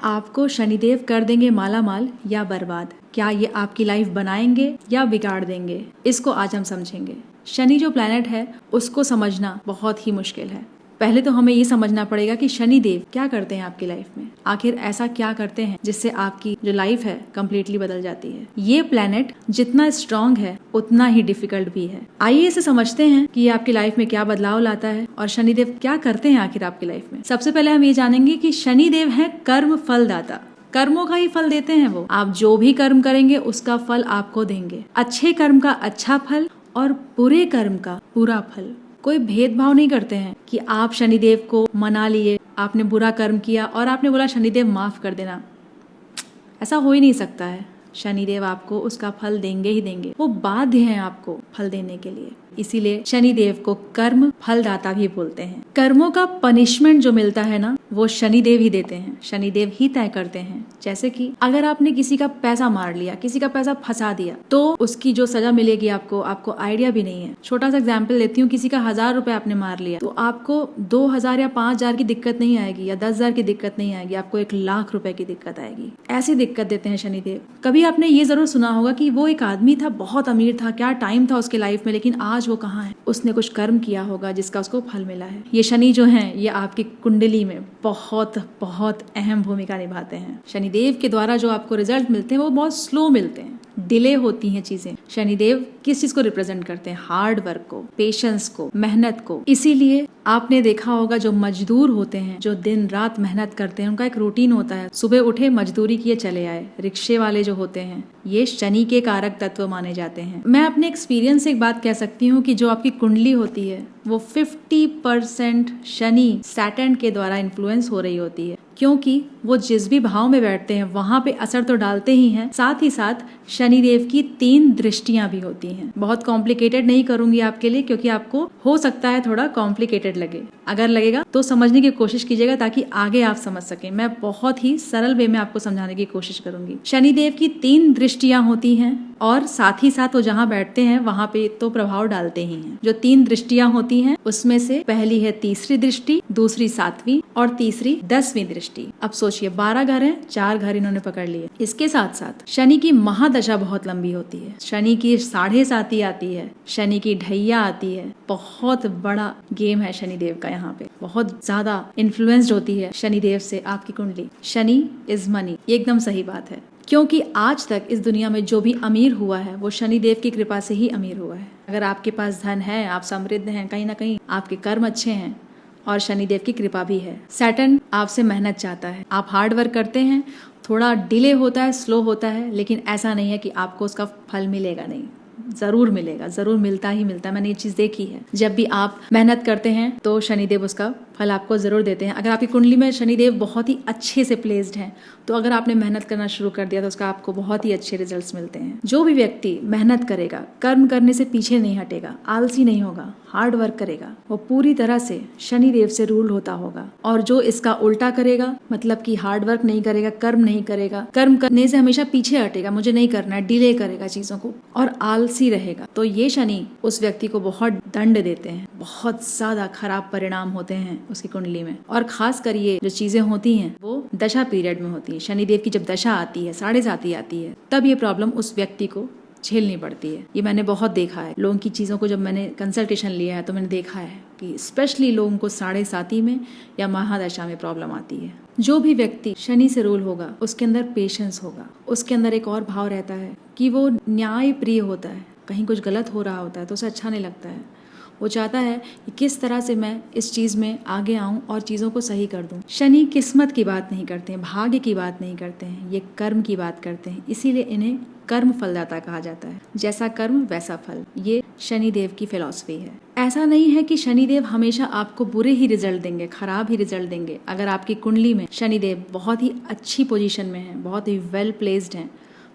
आपको शनिदेव कर देंगे माला माल या बर्बाद। क्या ये आपकी लाइफ बनाएंगे या बिगाड़ देंगे, इसको आज हम समझेंगे। शनि जो प्लैनेट है उसको समझना बहुत ही मुश्किल है। पहले तो हमें ये समझना पड़ेगा कि शनिदेव क्या करते हैं आपकी लाइफ में, आखिर ऐसा क्या करते हैं जिससे आपकी जो लाइफ है कम्प्लीटली बदल जाती है। ये प्लैनेट जितना स्ट्रांग है उतना ही डिफिकल्ट भी है। आइए इसे समझते हैं कि ये आपकी लाइफ में क्या बदलाव लाता है और शनिदेव क्या करते हैं आखिर आपकी लाइफ में। सबसे पहले हम ये जानेंगे कि शनिदेव है कर्म फलदाता। कर्मों का ही फल देते हैं वो। आप जो भी कर्म करेंगे उसका फल आपको देंगे। अच्छे कर्म का अच्छा फल और बुरे कर्म का बुरा फल। कोई भेदभाव नहीं करते हैं कि आप शनिदेव को मना लिए, आपने बुरा कर्म किया और आपने बोला शनिदेव माफ कर देना। ऐसा हो ही नहीं सकता है। शनिदेव आपको उसका फल देंगे ही देंगे। वो बाध्य हैं आपको फल देने के लिए। इसीलिए शनिदेव को कर्म फलदाता भी बोलते हैं। कर्मों का पनिशमेंट जो मिलता है ना, वो शनिदेव ही देते हैं, शनिदेव ही तय करते हैं। जैसे कि अगर आपने किसी का पैसा मार लिया, किसी का पैसा फंसा दिया, तो उसकी जो सजा मिलेगी आपको आइडिया भी नहीं है। छोटा सा एग्जाम्पल लेती हूँ, किसी का 1000 रुपए आपने मार लिया तो आपको 2000 या 5000 की दिक्कत नहीं आएगी या 10,000 की दिक्कत नहीं आएगी, आपको 1,00,000 रुपए की दिक्कत आएगी। ऐसी दिक्कत देते हैं शनिदेव। कभी आपने ये जरूर सुना होगा कि वो एक आदमी था, बहुत अमीर था, क्या टाइम था उसके लाइफ में, लेकिन आज वो कहाँ है। उसने कुछ कर्म किया होगा जिसका उसको फल मिला है। ये शनि जो है ये आपकी कुंडली में बहुत बहुत अहम भूमिका निभाते हैं। शनिदेव के द्वारा जो आपको रिजल्ट मिलते हैं वो बहुत स्लो मिलते हैं, डिले होती हैं चीजें। शनिदेव किस चीज को रिप्रेजेंट करते हैं? हार्ड वर्क को, पेशेंस को, मेहनत को। इसीलिए आपने देखा होगा जो मजदूर होते हैं, जो दिन रात मेहनत करते हैं, उनका एक रूटीन होता है। सुबह उठे, मजदूरी किए, चले आए। रिक्शे वाले जो होते हैं ये शनि के कारक तत्व माने जाते हैं। मैं अपने एक्सपीरियंस से एक बात कह सकती हूँ कि जो आपकी कुंडली होती है वो 50% शनि सैटर्न के द्वारा इन्फ्लुएंस हो रही होती है, क्योंकि वो जिस भी भाव में बैठते हैं वहां पे असर तो डालते ही हैं, साथ ही साथ शनिदेव की 3 दृष्टियां भी होती हैं। बहुत कॉम्प्लिकेटेड नहीं करूंगी आपके लिए, क्योंकि आपको हो सकता है थोड़ा कॉम्प्लिकेटेड लगे। अगर लगेगा तो समझने की कोशिश कीजिएगा ताकि आगे आप समझ सकें। मैं बहुत ही सरल वे में आपको समझाने की कोशिश करूंगी। शनिदेव की 3 दृष्टियां होती हैं और साथ ही साथ वो जहाँ बैठते हैं वहां पे तो प्रभाव डालते ही हैं। जो 3 दृष्टियां होती हैं उसमें से पहली है तीसरी दृष्टि, दूसरी 7वीं और तीसरी 10वीं दृष्टि। अब सोचिए 12 घर हैं, 4 घर इन्होंने पकड़ लिए। इसके साथ साथ शनि की महादशा बहुत लंबी होती है। शनि की 7.5 आती है, शनि की ढैया आती है। बहुत बड़ा गेम है शनिदेव का। यहाँ पे बहुत ज्यादा इन्फ्लुएंस्ड होती है शनिदेव से आपकी कुंडली। शनि इज मनी, ये एकदम सही बात है, क्योंकि आज तक इस दुनिया में जो भी अमीर हुआ है वो शनिदेव की कृपा से ही अमीर हुआ है। अगर आपके पास धन है, आप समृद्ध हैं, कहीं ना कहीं आपके कर्म अच्छे हैं और शनिदेव की कृपा भी है। सैटर्न आपसे मेहनत चाहता है, आप हार्ड वर्क करते हैं, थोड़ा डिले होता है, स्लो होता है, लेकिन ऐसा नहीं है कि आपको उसका फल मिलेगा नहीं, जरूर मिलेगा, जरूर मिलता ही मिलता है। मैंने ये चीज देखी है। जब भी आप मेहनत करते हैं तो शनिदेव उसका फल आपको जरूर देते हैं। अगर आपकी कुंडली में शनिदेव बहुत ही अच्छे से प्लेस्ड हैं तो अगर आपने मेहनत करना शुरू कर दिया तो उसका आपको बहुत ही अच्छे रिजल्ट्स मिलते हैं। जो भी व्यक्ति मेहनत करेगा, कर्म करने से पीछे नहीं हटेगा, आलसी नहीं होगा, हार्ड वर्क करेगा, वो पूरी तरह से शनिदेव से रूल होता होगा। और जो इसका उल्टा करेगा, मतलब कि हार्ड वर्क नहीं करेगा, कर्म नहीं करेगा, कर्म करने से हमेशा पीछे हटेगा, मुझे नहीं करना है, डिले करेगा चीजों को और आलसी रहेगा, तो ये शनि उस व्यक्ति को बहुत दंड देते हैं। बहुत ज्यादा खराब परिणाम होते हैं उसकी कुंडली में। और खास कर ये जो चीजें होती हैं वो दशा पीरियड में होती है। शनिदेव की जब दशा आती है, 7.5 आती है, तब ये प्रॉब्लम उस व्यक्ति को झेलनी पड़ती है। ये मैंने बहुत देखा है। लोगों की चीजों को जब मैंने कंसल्टेशन लिया है तो मैंने देखा है कि स्पेशली लोगों को 7.5 में या महादशा में प्रॉब्लम आती है। जो भी व्यक्ति शनि से रूल होगा उसके अंदर पेशेंस होगा, उसके अंदर एक और भाव रहता है कि वो न्याय प्रिय होता है। कहीं कुछ गलत हो रहा होता है तो उसे अच्छा नहीं लगता है। वो चाहता है कि किस तरह से मैं इस चीज में आगे आऊं और चीजों को सही कर दूं। शनि किस्मत की बात नहीं करते हैं, भाग्य की बात नहीं करते हैं, ये कर्म की बात करते हैं। इसीलिए इन्हें कर्म फलदाता कहा जाता है। जैसा कर्म वैसा फल, ये शनिदेव की फिलॉसफी है। ऐसा नहीं है कि शनिदेव हमेशा आपको बुरे ही रिजल्ट देंगे, खराब ही रिजल्ट देंगे। अगर आपकी कुंडली में शनिदेव बहुत ही अच्छी पोजीशन में है, बहुत ही वेल प्लेस्ड हैं,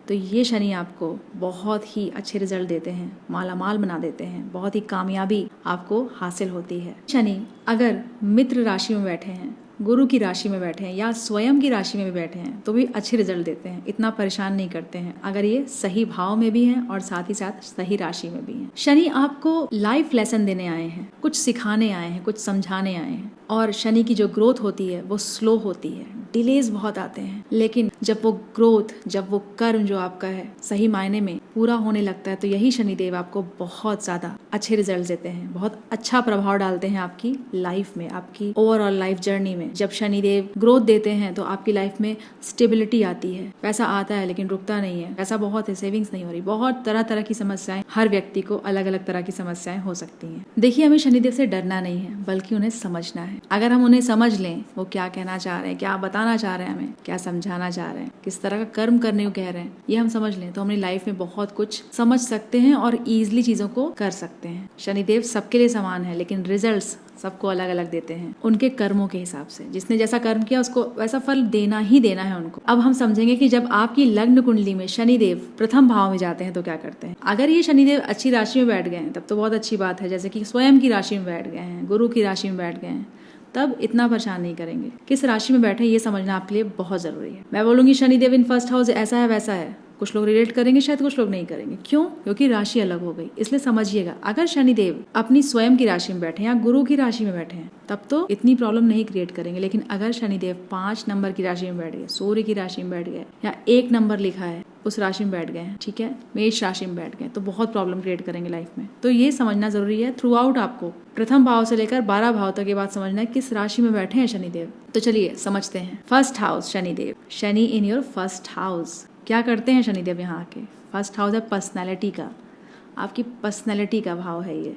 तो ये शनि आपको बहुत ही अच्छे रिजल्ट देते हैं, माला माल बना देते हैं, बहुत ही कामयाबी आपको हासिल होती है। शनि अगर मित्र राशि में बैठे हैं, गुरु की राशि में बैठे हैं या स्वयं की राशि में भी बैठे हैं तो भी अच्छे रिजल्ट देते हैं, इतना परेशान नहीं करते हैं अगर ये सही भाव में भी हैं और साथ ही साथ सही राशि में भी हैं। शनि आपको लाइफ लेसन देने आए हैं, कुछ सिखाने आए हैं, कुछ समझाने आए हैं। और शनि की जो ग्रोथ होती है वो स्लो होती है, डिलेज बहुत आते हैं। लेकिन जब वो ग्रोथ, जब वो कर्म जो आपका है सही मायने में पूरा होने लगता है, तो यही शनिदेव आपको बहुत ज़्यादा अच्छे रिजल्ट देते हैं, बहुत अच्छा प्रभाव डालते हैं आपकी लाइफ में, आपकी ओवरऑल लाइफ जर्नी में। जब शनिदेव ग्रोथ देते हैं तो आपकी लाइफ में स्टेबिलिटी आती है, पैसा आता है लेकिन रुकता नहीं है, पैसा बहुत है, सेविंग्स नहीं हो रही, बहुत तरह तरह की समस्याएं, हर व्यक्ति को अलग अलग तरह की समस्याएं हो सकती हैं। देखिए, हमें शनिदेव से डरना नहीं है, बल्कि उन्हें समझना है। अगर हम उन्हें समझ लें, वो क्या कहना चाह रहे हैं, क्या बताना चाह रहे हैं, हमें क्या समझाना चाह रहे हैं, किस तरह का कर्म करने को कह रहे हैं, ये हम समझ लें तो अपनी लाइफ में बहुत कुछ समझ सकते हैं और ईजिली चीजों को कर सकते हैं। शनिदेव सबके लिए समान है, लेकिन रिजल्ट्स सबको अलग अलग देते हैं उनके कर्मों के हिसाब से। जिसने जैसा कर्म किया उसको वैसा फल देना ही देना है उनको। अब हम समझेंगे कि जब आपकी लग्न कुंडली में शनिदेव प्रथम भाव में जाते हैं तो क्या करते हैं। अगर ये शनिदेव अच्छी राशि में बैठ गए हैं तब तो बहुत अच्छी बात है, जैसे कि स्वयं की राशि में बैठ गए हैं, गुरु की राशि में बैठ गए हैं, तब इतना परेशान नहीं करेंगे। किस राशि में बैठे ये समझना आपके लिए बहुत जरूरी है। मैं बोलूंगी शनिदेव इन फर्स्ट हाउस ऐसा है वैसा है, कुछ लोग रिलेट करेंगे, शायद कुछ लोग नहीं करेंगे। क्यों? क्योंकि राशि अलग हो गई। इसलिए समझिएगा, अगर शनिदेव अपनी स्वयं की राशि में बैठे या गुरु की राशि में बैठे हैं तब तो इतनी प्रॉब्लम नहीं क्रिएट करेंगे। लेकिन अगर शनिदेव 5 नंबर की राशि में बैठ गए, सूर्य की राशि में बैठ गए, या 1 नंबर लिखा है उस राशि में बैठ गए हैं, ठीक है, मेष राशि में बैठ गए, तो बहुत प्रॉब्लम क्रिएट करेंगे लाइफ में। तो ये समझना जरूरी है थ्रू आउट। आपको प्रथम भाव से लेकर 12 भाव तक ये बात समझना है किस राशि में बैठे हैं शनिदेव। तो चलिए समझते हैं। First house Shanidev, Shani in your first house. क्या करते हैं शनिदेव यहाँ आके? फर्स्ट हाउस है पर्सनैलिटी का, आपकी पर्सनैलिटी का भाव है ये,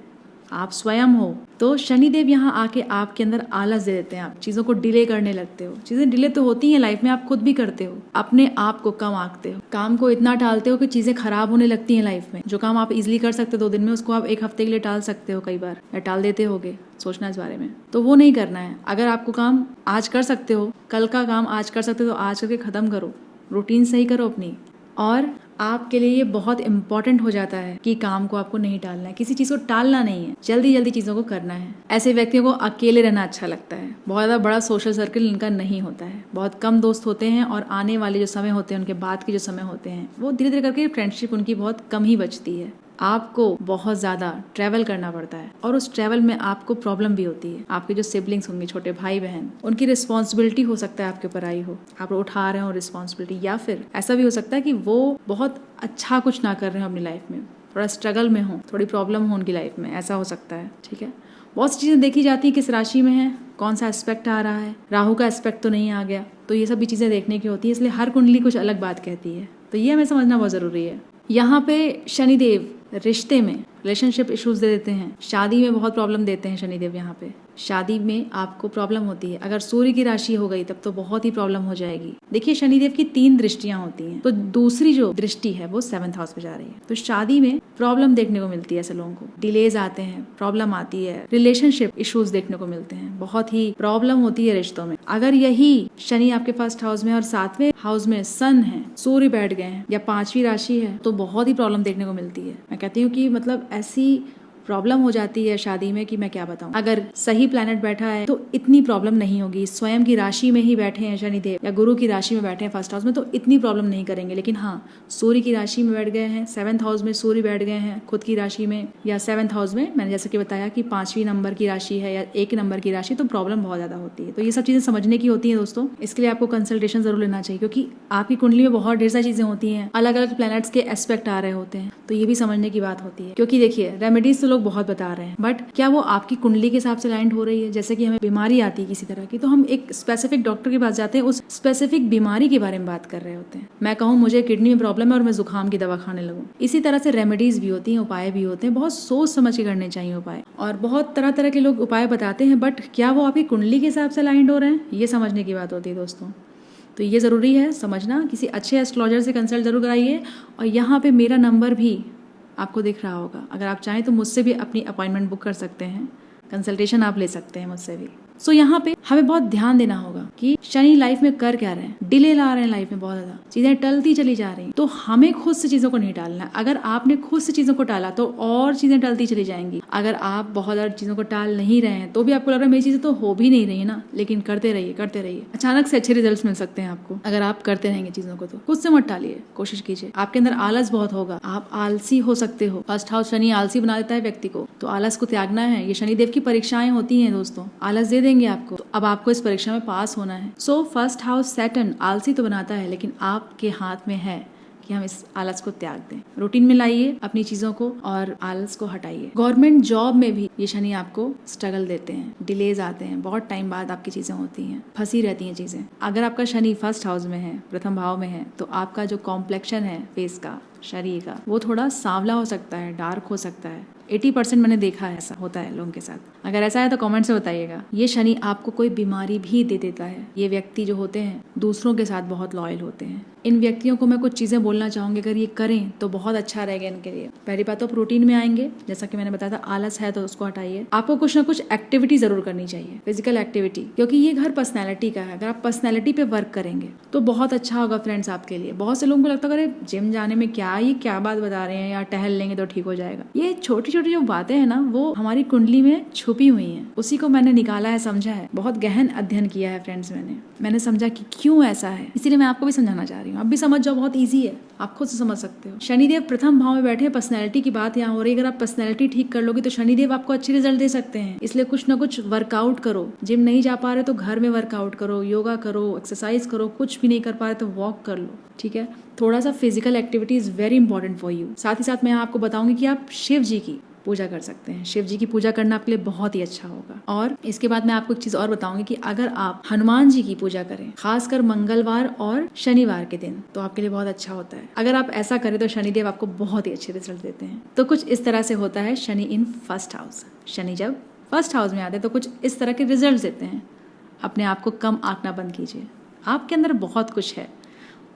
आप स्वयं हो। तो शनिदेव यहाँ आके आपके अंदर आलस दे देते हैं, आप चीजों को डिले करने लगते हो। चीजें डिले तो होती हैं लाइफ में, आप खुद भी करते हो, अपने आप को कम आंकते हो, काम को इतना टालते हो कि चीजें खराब होने लगती हैं लाइफ में। जो काम आप इजिली कर सकते हो 2 दिन में, उसको आप 1 हफ्ते के लिए टाल सकते हो कई बार, या टाल देते होगे, सोचना इस बारे में। तो वो नहीं करना है। अगर आपको काम आज कर सकते हो, कल का काम आज कर सकते हो, तो आज करके खत्म करो, रूटीन सही करो अपनी। और आपके लिए ये बहुत इंपॉर्टेंट हो जाता है कि काम को आपको नहीं टालना है, किसी चीज को टालना नहीं है, जल्दी जल्दी चीजों को करना है। ऐसे व्यक्तियों को अकेले रहना अच्छा लगता है, बहुत ज्यादा बड़ा सोशल सर्कल इनका नहीं होता है, बहुत कम दोस्त होते हैं, और आने वाले जो समय होते हैं, उनके बाद के जो समय होते हैं, वो धीरे धीरे करके फ्रेंडशिप उनकी बहुत कम ही बचती है। आपको बहुत ज्यादा ट्रैवल करना पड़ता है, और उस ट्रैवल में आपको प्रॉब्लम भी होती है। आपके जो सिबलिंग्स होंगे, छोटे भाई बहन, उनकी रिस्पॉन्सिबिलिटी हो सकता है आपके ऊपर आई हो, आप उठा रहे हो रिस्पॉन्सिबिलिटी, या फिर ऐसा भी हो सकता है कि वो बहुत अच्छा कुछ ना कर रहे हो अपनी लाइफ में, थोड़ा स्ट्रगल में हो, थोड़ी प्रॉब्लम हो उनकी लाइफ में, ऐसा हो सकता है। ठीक है, बहुत सी चीजें देखी जाती है किस राशि में है, कौन सा एस्पेक्ट आ रहा है, राहु का एस्पेक्ट तो नहीं आ गया, तो ये सब भी चीजें देखने की होती है। इसलिए हर कुंडली कुछ अलग बात कहती है, तो ये हमें समझना बहुत जरूरी है। यहाँ पे शनिदेव रिश्ते में रिलेशनशिप इश्यूज दे देते हैं, शादी में बहुत प्रॉब्लम देते हैं शनिदेव। यहाँ पे शादी में आपको प्रॉब्लम होती है, अगर सूर्य की राशि हो गई तब तो बहुत ही प्रॉब्लम हो जाएगी। देखिए, शनिदेव की 3 दृष्टियां होती हैं, तो दूसरी जो दृष्टि है वो 7th हाउस पे जा रही है, तो शादी में प्रॉब्लम देखने को मिलती है। ऐसे लोगों को डिलेज आते हैं, प्रॉब्लम आती है, रिलेशनशिप इश्यूज देखने को मिलते हैं, बहुत ही प्रॉब्लम होती है रिश्तों में। अगर यही शनि आपके फर्स्ट हाउस में और 7वें हाउस में सन है, सूर्य बैठ गए हैं, या 5वीं राशि है, तो बहुत ही प्रॉब्लम देखने को मिलती है। मैं कहती हूँ कि मतलब ऐसी प्रॉब्लम हो जाती है शादी में कि मैं क्या बताऊं। अगर सही प्लैनेट बैठा है तो इतनी प्रॉब्लम नहीं होगी। स्वयं की राशि में ही बैठे हैं शनिदेव, या गुरु की राशि में बैठे हैं फर्स्ट हाउस में, तो इतनी प्रॉब्लम नहीं करेंगे। लेकिन हाँ, सूर्य की राशि में बैठ गए हैं, 7th हाउस में सूर्य बैठ गए हैं खुद की राशि में, या 7th हाउस में मैंने जैसे कि बताया कि 5वीं नंबर की राशि है या 1 नंबर की राशि, तो प्रॉब्लम बहुत ज्यादा होती है। तो ये सब चीजें समझने की होती है दोस्तों। इसके लिए आपको कंसल्टेशन जरूर लेना चाहिए, क्योंकि आपकी कुंडली में बहुत ढेर सारी चीजें होती हैं, अलग अलग प्लैनेट्स के एस्पेक्ट आ रहे होते हैं, तो ये भी समझने की बात होती है। क्योंकि देखिए, रेमेडीज तो लोग बहुत बता रहे हैं, बट क्या वो आपकी कुंडली के हिसाब से अलाइंड हो रही है? जैसे कि हमें बीमारी आती है किसी तरह की, तो हम एक स्पेसिफिक डॉक्टर के पास जाते हैं, उस स्पेसिफिक बीमारी के बारे में बात कर रहे होते हैं। मैं कहूँ मुझे किडनी में प्रॉब्लम है और मैं जुकाम की दवा खाने लगूं, इसी तरह से रेमेडीज भी होती हैं, उपाय भी होते हैं। बहुत सोच समझ के करने चाहिए उपाय, और बहुत तरह तरह के लोग उपाय बताते हैं, बट क्या वो आपकी कुंडली के हिसाब से अलाइंड हो रहे हैं, ये समझने की बात होती है दोस्तों। तो ये जरूरी है समझना, किसी अच्छे एस्ट्रोलॉजर से कंसल्ट जरूर कराइए। और यहाँ पे मेरा नंबर भी आपको दिख रहा होगा, अगर आप चाहें तो मुझसे भी अपनी अपॉइंटमेंट बुक कर सकते हैं, कंसल्टेशन आप ले सकते हैं मुझसे भी। सो यहाँ पे हमें बहुत ध्यान देना होगा कि शनि लाइफ में कर क्या रहे हैं, डिले ला रहे हैं लाइफ में, बहुत ज्यादा चीजें टलती चली जा रही हैं। तो हमें खुद से चीजों को नहीं टालना है। अगर आपने खुद से चीजों को टाला तो और चीजें टलती चली जाएंगी। अगर आप बहुत ज्यादा चीजों को टाल नहीं रहे हैं तो भी आपको लग रहा है मेरी चीजें तो हो भी नहीं रही है ना, लेकिन करते रहिए करते रहिए, अचानक से अच्छे रिजल्ट्स मिल सकते हैं आपको अगर आप करते रहेंगे चीजों को। तो खुद से मत टालिए, कोशिश कीजिए। आपके अंदर आलस बहुत होगा, आप आलसी हो सकते हो। फर्स्ट हाउस शनि आलसी बना देता है व्यक्ति को, तो आलस को त्यागना है। ये शनिदेव की परीक्षाएं होती हैं दोस्तों, आलस दे देंगे आपको, तो अब आपको इस परीक्षा में पास होना है। सो फर्स्ट हाउस सैटर्न आलसी तो बनाता है, लेकिन आपके हाथ में है कि हम इस आलस को त्याग दें। रूटीन में लाइए अपनी चीजों को और आलस को हटाइए। गवर्नमेंट जॉब में भी ये शनि आपको स्ट्रगल देते हैं, डिलेज आते हैं, बहुत टाइम बाद आपकी चीजें होती हैं, फंसी रहती हैं चीजें। अगर आपका शनि फर्स्ट हाउस में है, प्रथम भाव में है, तो आपका जो कॉम्प्लेक्शन है फेस का, शरीर का, वो थोड़ा सांवला हो सकता है, डार्क हो सकता है। 80% मैंने देखा है ऐसा होता है लोगों के साथ। अगर ऐसा है तो कमेंट से बताइएगा। ये शनि आपको कोई बीमारी भी दे देता है। ये व्यक्ति जो होते हैं दूसरों के साथ बहुत लॉयल होते हैं। इन व्यक्तियों को मैं कुछ चीजें बोलना चाहूंगी, अगर ये करें तो बहुत अच्छा रहेगा इनके लिए। पहली बात तो आप रूटीन में आएंगे, जैसा कि मैंने बताया था, आलस है तो उसको हटाइए। आपको कुछ ना कुछ एक्टिविटी जरूर करनी चाहिए, फिजिकल एक्टिविटी, क्योंकि ये घर पर्सनैलिटी का है। अगर आप पर्सनैलिटी पे वर्क करेंगे तो बहुत अच्छा होगा फ्रेंड्स आपके लिए। बहुत से लोगों को लगता है अरे जिम जाने में ये क्या बात बता रहे हैं, या टहल लेंगे तो ठीक हो जाएगा। ये छोटी छोटी जो बातें हैं ना, वो हमारी कुंडली में छुपी हुई हैं। उसी को मैंने निकाला है, समझा है, बहुत गहन अध्ययन किया है फ्रेंड्स। मैंने समझा कि क्यों ऐसा है, इसीलिए मैं आपको भी समझाना चाह रही हूँ। आप भी समझ जाओ, बहुत ईजी है, आप खुद से समझ सकते हो। शनिदेव प्रथम भाव में बैठे, पर्सनैलिटी की बात यहाँ हो रही है। अगर आप पर्सनैलिटी ठीक कर लोगे तो शनिदेव आपको अच्छे रिजल्ट दे सकते हैं। इसलिए कुछ ना कुछ वर्कआउट करो। जिम नहीं जा पा रहे तो घर में वर्कआउट करो, योगा करो, एक्सरसाइज करो। कुछ भी नहीं कर पा रहे तो वॉक कर लो, ठीक है। थोड़ा सा physical activity is very important for you. साथ ही साथ मैं आपको बताऊंगी कि आप शिव जी की पूजा कर सकते हैं। शिव जी की पूजा करना आपके लिए बहुत ही अच्छा होगा। और इसके बाद मैं आपको एक चीज और बताऊंगी कि अगर आप हनुमान जी की पूजा करें, खासकर मंगलवार और शनिवार के दिन, तो आपके लिए बहुत अच्छा होता है। अगर आप ऐसा करें तो शनिदेव आपको बहुत ही अच्छे रिजल्ट देते हैं। तो कुछ इस तरह से होता है Shani in first house. Shani जब फर्स्ट हाउस में आते हैं तो कुछ इस तरह के रिजल्ट देते हैं। अपने आप को कम आंकना बंद कीजिए। आपके अंदर बहुत कुछ है,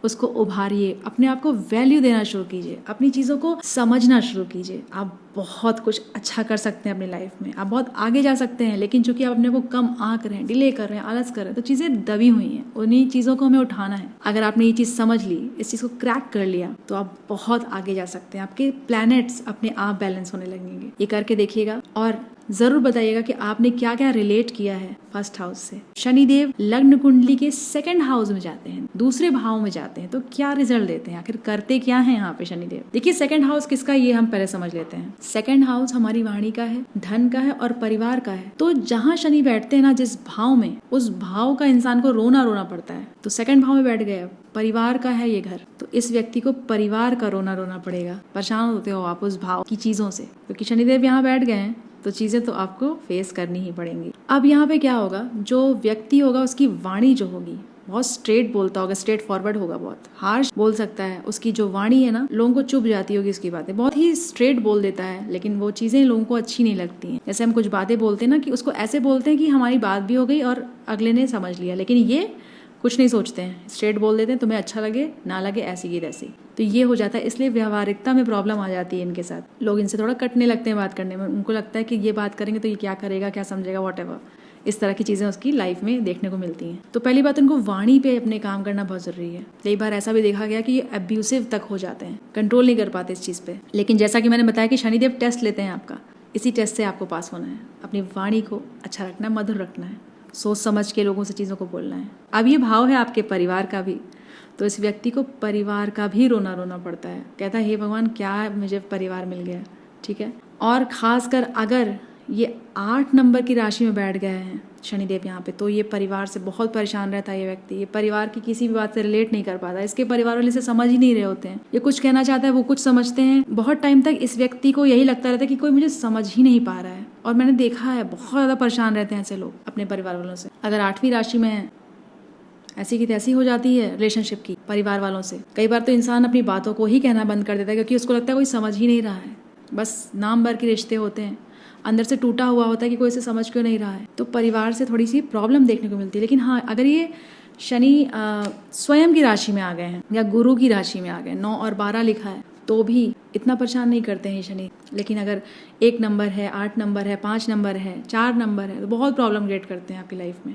उसको उभारिए, अपने आप को वैल्यू देना शुरू कीजिए, अपनी चीज़ों को समझना शुरू कीजिए। आप बहुत कुछ अच्छा कर सकते हैं अपनी लाइफ में, आप बहुत आगे जा सकते हैं। लेकिन चूंकि आप अपने को कम आंक रहे हैं, डिले कर रहे हैं, आलस कर रहे हैं, तो चीज़ें दबी हुई हैं। उन्हीं चीज़ों को हमें उठाना है। अगर आपने ये चीज़ समझ ली, इस चीज़ को क्रैक कर लिया, तो आप बहुत आगे जा सकते हैं। आपके प्लैनेट्स अपने आप बैलेंस होने लगेंगे। ये करके देखिएगा और जरूर बताइएगा कि आपने क्या क्या रिलेट किया है फर्स्ट हाउस से। शनिदेव लग्न कुंडली के सेकंड हाउस में जाते हैं, दूसरे भाव में जाते हैं, तो क्या रिजल्ट देते हैं, आखिर करते क्या है यहाँ पे शनिदेव। देखिए सेकंड हाउस किसका, ये हम पहले समझ लेते हैं। सेकंड हाउस हमारी वाणी का है, धन का है और परिवार का है। तो जहाँ शनि बैठते हैं ना, जिस भाव में, उस भाव का इंसान को रोना रोना पड़ता है। तो सेकंड भाव में बैठ गए, परिवार का है ये घर, तो इस व्यक्ति को परिवार का रोना रोना पड़ेगा। परेशान होते हो आप उस भाव की चीजों से, क्योंकि शनिदेव यहाँ बैठ गए हैं, तो चीजें तो आपको फेस करनी ही पड़ेंगी। अब यहाँ पे क्या होगा, जो व्यक्ति होगा उसकी वाणी जो होगी बहुत स्ट्रेट बोलता होगा, स्ट्रेट फॉरवर्ड होगा, बहुत हार्श बोल सकता है। उसकी जो वाणी है ना, लोगों को चुभ जाती होगी उसकी बातें, बहुत ही स्ट्रेट बोल देता है, लेकिन वो चीजें लोगों को अच्छी नहीं लगती हैं। जैसे हम कुछ बातें बोलते हैं ना, कि उसको ऐसे बोलते हैं कि हमारी बात भी हो गई और अगले ने समझ लिया, लेकिन ये कुछ नहीं सोचते हैं, स्ट्रेट बोल देते हैं, तुम्हें अच्छा लगे ना लगे ऐसी की तैसी। तो ये हो जाता है, इसलिए व्यवहारिकता में प्रॉब्लम आ जाती है इनके साथ। लोग इनसे थोड़ा कटने लगते हैं बात करने में। उनको लगता है कि ये बात करेंगे तो ये क्या करेगा, क्या समझेगा, व्हाटएवर। इस तरह की चीजें उसकी लाइफ में देखने को मिलती हैं। तो पहली बात, उनको वाणी पे अपने काम करना बहुत जरूरी है। कई बार ऐसा भी देखा गया कि ये अब्यूसिव तक हो जाते हैं, कंट्रोल नहीं कर पाते इस चीज पे। लेकिन जैसा कि मैंने बताया कि शनिदेव टेस्ट लेते हैं आपका, इसी टेस्ट से आपको पास होना है। अपनी वाणी को अच्छा रखना है, मधुर रखना है, सोच समझ के लोगों से चीज़ों को बोलना है। अब ये भाव है आपके परिवार का भी, तो इस व्यक्ति को परिवार का भी रोना रोना पड़ता है। कहता है हे भगवान, क्या मुझे परिवार मिल गया, ठीक है। और खासकर अगर ये 8 नंबर की राशि में बैठ गए हैं शनिदेव यहाँ पे, तो ये परिवार से बहुत परेशान रहता है ये व्यक्ति। ये परिवार की किसी भी बात से रिलेट नहीं कर पाता, इसके परिवार वाले से समझ ही नहीं रहे होते हैं। ये कुछ कहना चाहता है, वो कुछ समझते हैं। बहुत टाइम तक इस व्यक्ति को यही लगता रहता है कि कोई मुझे समझ ही नहीं पा रहा है। और मैंने देखा है बहुत ज़्यादा परेशान रहते हैं ऐसे लोग अपने परिवार वालों से। अगर 8वीं राशि में है, ऐसी की तैसी हो जाती है रिलेशनशिप की परिवार वालों से। कई बार तो इंसान अपनी बातों को ही कहना बंद कर देता है, क्योंकि उसको लगता है कोई समझ ही नहीं रहा है। बस नाम भर के रिश्ते होते हैं, अंदर से टूटा हुआ होता है कि कोई इसे समझ क्यों नहीं रहा है। तो परिवार से थोड़ी सी प्रॉब्लम देखने को मिलती है। लेकिन हाँ, अगर ये शनि स्वयं की राशि में आ गए हैं या गुरु की राशि में आ गए, 9 और 12 लिखा है, तो भी इतना परेशान नहीं करते हैं शनि। लेकिन अगर 1 नंबर है, 8 नंबर है, 5 नंबर है, 4 नंबर है, तो बहुत प्रॉब्लम क्रिएट करते हैं आपकी लाइफ में।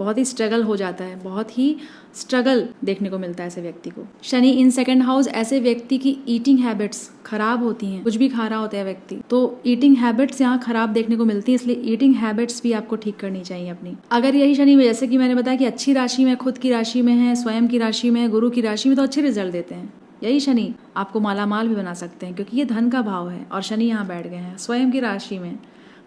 बहुत ही स्ट्रगल हो जाता है, बहुत ही स्ट्रगल देखने को मिलता है ऐसे व्यक्ति को। शनि इन सेकंड हाउस, ऐसे व्यक्ति की ईटिंग हैबिट्स खराब होती हैं, कुछ भी खा रहा होता है व्यक्ति तो ईटिंग हैबिट्स यहाँ खराब देखने को मिलती है, इसलिए ईटिंग हैबिट्स भी आपको ठीक करनी चाहिए अपनी। अगर यही शनि में, जैसे कि मैंने बताया कि अच्छी राशि में, खुद की राशि में है, स्वयं की राशि में है, गुरु की राशि में, तो अच्छे रिजल्ट देते हैं। यही शनि आपको मालामाल भी बना सकते हैं, क्योंकि ये धन का भाव है और शनि यहाँ बैठ गए हैं स्वयं की राशि में,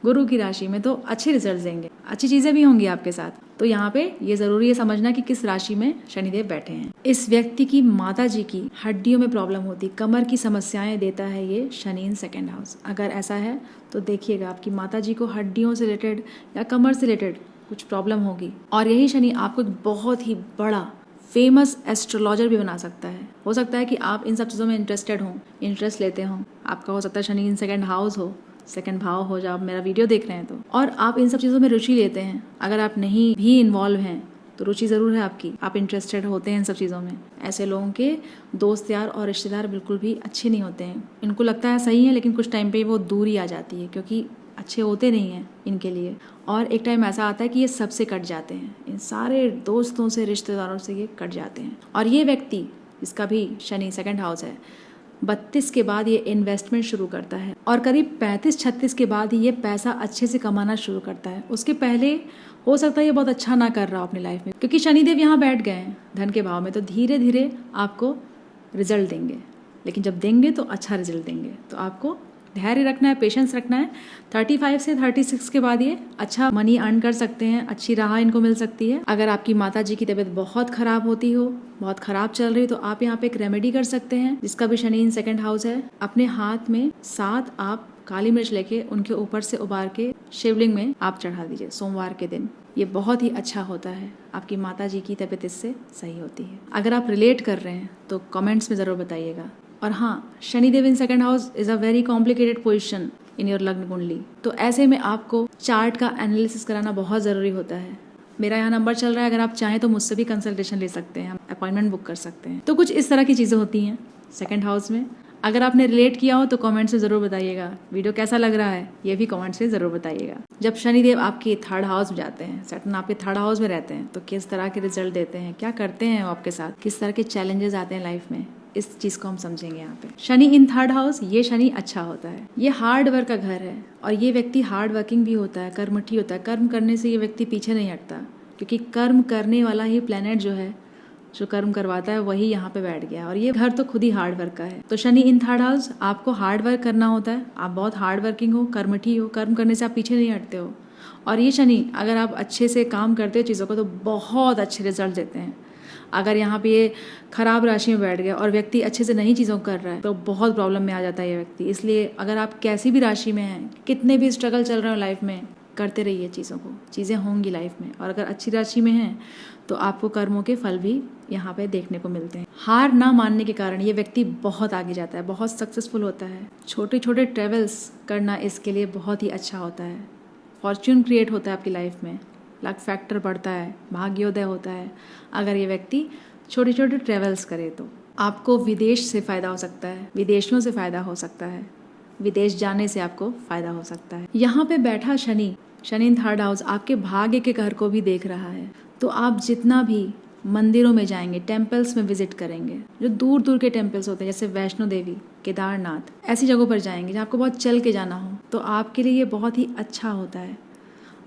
गुरु की राशि में, तो अच्छे रिजल्ट देंगे, अच्छी चीजें भी होंगी आपके साथ। तो यहाँ पे ये जरूरी है समझना कि किस राशि में शनिदेव बैठे हैं। इस व्यक्ति की माता जी की हड्डियों में प्रॉब्लम होती, कमर की समस्याएं देता है ये शनि इन सेकंड हाउस। अगर ऐसा है तो देखिएगा आपकी माता जी को हड्डियों से रिलेटेड या कमर से रिलेटेड कुछ प्रॉब्लम होगी। और यही शनि आपको एक बहुत ही बड़ा फेमस एस्ट्रोलॉजर भी बना सकता है। हो सकता है कि आप इन सब चीज़ों में इंटरेस्टेड हों, इंटरेस्ट लेते हों। आपका हो सकता है शनि इन सेकंड हाउस हो, सेकंड भाव हो, जब आप मेरा वीडियो देख रहे हैं तो, और आप इन सब चीज़ों में रुचि लेते हैं। अगर आप नहीं भी इन्वॉल्व हैं तो रुचि ज़रूर है आपकी, आप इंटरेस्टेड होते हैं इन सब चीज़ों में। ऐसे लोगों के दोस्त यार और रिश्तेदार बिल्कुल भी अच्छे नहीं होते हैं। इनको लगता है सही है, लेकिन कुछ टाइम पे वो दूरी आ जाती है, क्योंकि अच्छे होते नहीं हैं इनके लिए। और एक टाइम ऐसा आता है कि ये सबसे कट जाते हैं, इन सारे दोस्तों से, रिश्तेदारों से ये कट जाते हैं। और ये व्यक्ति, इसका भी शनि सेकंड हाउस है, 32 के बाद ये इन्वेस्टमेंट शुरू करता है और करीब 35-36 के बाद ही ये पैसा अच्छे से कमाना शुरू करता है। उसके पहले हो सकता है ये बहुत अच्छा ना कर रहा हो अपनी लाइफ में, क्योंकि शनिदेव यहाँ बैठ गए हैं धन के भाव में, तो धीरे धीरे आपको रिजल्ट देंगे। लेकिन जब देंगे तो अच्छा रिजल्ट देंगे, तो आपको धैर्य रखना है, पेशेंस रखना है। 35 से 36 के बाद ये अच्छा मनी अर्न कर सकते हैं, अच्छी राह इनको मिल सकती है। अगर आपकी माता जी की तबीयत बहुत खराब होती हो, बहुत खराब चल रही, तो आप यहाँ पे एक रेमेडी कर सकते हैं, जिसका भी शनि इन सेकंड हाउस है। अपने हाथ में 7 आप काली मिर्च लेके उनके ऊपर से उबार के शिवलिंग में आप चढ़ा दीजिए सोमवार के दिन। ये बहुत ही अच्छा होता है, आपकी माता जी की तबीयत इससे सही होती है। अगर आप रिलेट कर रहे हैं तो कमेंट्स में ज़रूर बताइएगा। और हाँ, Shanidev in second house is a very complicated position in your लग्न कुंडली, तो ऐसे में आपको चार्ट का एनालिसिस कराना बहुत ज़रूरी होता है। मेरा यहाँ नंबर चल रहा है, अगर आप चाहें तो मुझसे भी कंसल्टेशन ले सकते हैं, हम अपॉइंटमेंट बुक कर सकते हैं। तो कुछ इस तरह की चीज़ें होती हैं सेकंड हाउस में। अगर आपने रिलेट किया हो तो कमेंट्स में ज़रूर बताइएगा। वीडियो कैसा लग रहा है ये भी कमेंट्स में ज़रूर बताइएगा। जब शनिदेव आपके थर्ड हाउस में जाते हैं, सैटर्न आपके थर्ड हाउस में रहते हैं, तो किस तरह के रिजल्ट देते हैं, क्या करते हैं वो आपके साथ, किस तरह के चैलेंजेस आते हैं लाइफ में, इस चीज़ को हम समझेंगे यहाँ पे। शनि इन थर्ड हाउस, ये शनि अच्छा होता है, ये हार्ड वर्क का घर है और ये व्यक्ति हार्ड वर्किंग भी होता है, कर्मठी होता है। कर्म करने से ये व्यक्ति पीछे नहीं हटता, क्योंकि कर्म करने वाला ही प्लेनेट जो है, जो कर्म करवाता है, वही यहाँ पे बैठ गया। और ये घर तो खुद ही हार्ड वर्क का है। तो शनि इन थर्ड हाउस, आपको हार्ड वर्क करना होता है, आप बहुत हार्ड वर्किंग हो, कर्मठी हो, कर्म करने से आप पीछे नहीं हटते हो। और ये शनि अगर आप अच्छे से काम करते हो चीज़ों को, तो बहुत अच्छे रिजल्ट देते हैं। अगर यहाँ पे ये खराब राशि में बैठ गया और व्यक्ति अच्छे से नहीं चीज़ों को कर रहा है, तो बहुत प्रॉब्लम में आ जाता है ये व्यक्ति। इसलिए अगर आप कैसी भी राशि में हैं, कितने भी स्ट्रगल चल रहे हो लाइफ में, करते रहिए चीज़ों को, चीज़ें होंगी लाइफ में। और अगर अच्छी राशि में हैं तो आपको कर्मों के फल भी यहाँ पे देखने को मिलते हैं। हार ना मानने के कारण ये व्यक्ति बहुत आगे जाता है, बहुत सक्सेसफुल होता है। छोटे छोटे ट्रेवल्स करना इसके लिए बहुत ही अच्छा होता है। फॉर्च्यून क्रिएट होता है आपकी लाइफ में, लक फैक्टर बढ़ता है, भाग्योदय होता है। अगर ये व्यक्ति छोटे छोटे ट्रेवल्स करे तो आपको विदेश से फ़ायदा हो सकता है, विदेशियों से फ़ायदा हो सकता है, विदेश जाने से आपको फ़ायदा हो सकता है। यहाँ पे बैठा Shani, Shani in third house आपके भाग्य के घर को भी देख रहा है। तो आप जितना भी मंदिरों में जाएंगे, टेम्पल्स में विजिट करेंगे, जो दूर दूर के टेम्पल्स होते हैं, जैसे वैष्णो देवी, केदारनाथ, ऐसी जगहों पर जाएंगे जहाँ आपको बहुत चल के जाना हो, तो आपके लिए ये बहुत ही अच्छा होता है।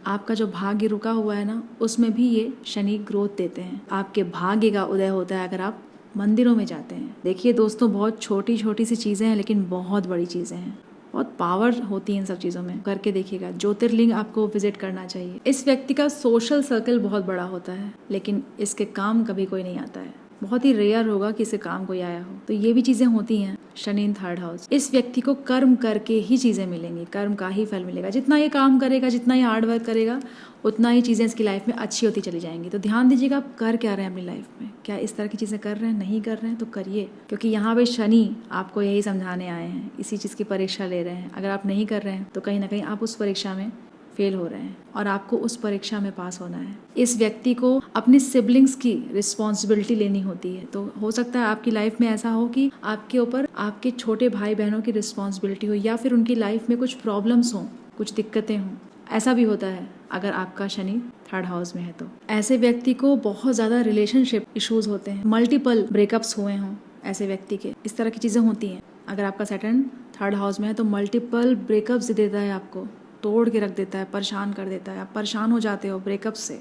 आपका जो भाग्य रुका हुआ है ना, उसमें भी ये शनि ग्रोथ देते हैं। आपके भाग्य का उदय होता है अगर आप मंदिरों में जाते हैं। देखिए दोस्तों, बहुत छोटी छोटी सी चीज़ें हैं, लेकिन बहुत बड़ी चीज़ें हैं, बहुत पावर होती है इन सब चीज़ों में। करके देखिएगा। ज्योतिर्लिंग आपको विजिट करना चाहिए। इस व्यक्ति का सोशल सर्कल बहुत बड़ा होता है, लेकिन इसके काम कभी कोई नहीं आता है। बहुत ही रेयर होगा कि इसे काम कोई आया हो। तो ये भी चीज़ें होती हैं शनि इन थर्ड हाउस। इस व्यक्ति को कर्म करके ही चीज़ें मिलेंगी, कर्म का ही फल मिलेगा। जितना ये काम करेगा, जितना ये हार्ड वर्क करेगा, उतना ही चीज़ें इसकी लाइफ में अच्छी होती चली जाएंगी। तो ध्यान दीजिएगा आप कर क्या रहे हैं अपनी लाइफ में, क्या इस तरह की चीज़ें कर रहे हैं, नहीं कर रहे हैं तो करिए, क्योंकि यहाँ पे शनि आपको यही समझाने आए हैं, इसी चीज़ की परीक्षा ले रहे हैं। अगर आप नहीं कर रहे हैं तो कहीं ना कहीं आप उस परीक्षा में फेल हो रहे हैं और आपको उस परीक्षा में पास होना है। इस व्यक्ति को अपनी सिबलिंग्स की रिस्पॉन्सिबिलिटी लेनी होती है। तो हो सकता है आपकी लाइफ में ऐसा हो कि आपके ऊपर आपके छोटे भाई बहनों की रिस्पॉन्सिबिलिटी हो, या फिर उनकी लाइफ में कुछ प्रॉब्लम्स हों, कुछ दिक्कतें हों। ऐसा भी होता है अगर आपका शनि थर्ड हाउस में है तो ऐसे व्यक्ति को बहुत ज़्यादा रिलेशनशिप इश्यूज होते हैं, मल्टीपल ब्रेकअप्स हुए हों ऐसे व्यक्ति के, इस तरह की चीज़ें होती हैं। अगर आपका सैटर्न थर्ड हाउस में है तो मल्टीपल ब्रेकअप्स देता है, आपको तोड़ के रख देता है, परेशान कर देता है। आप परेशान हो जाते हो ब्रेकअप से,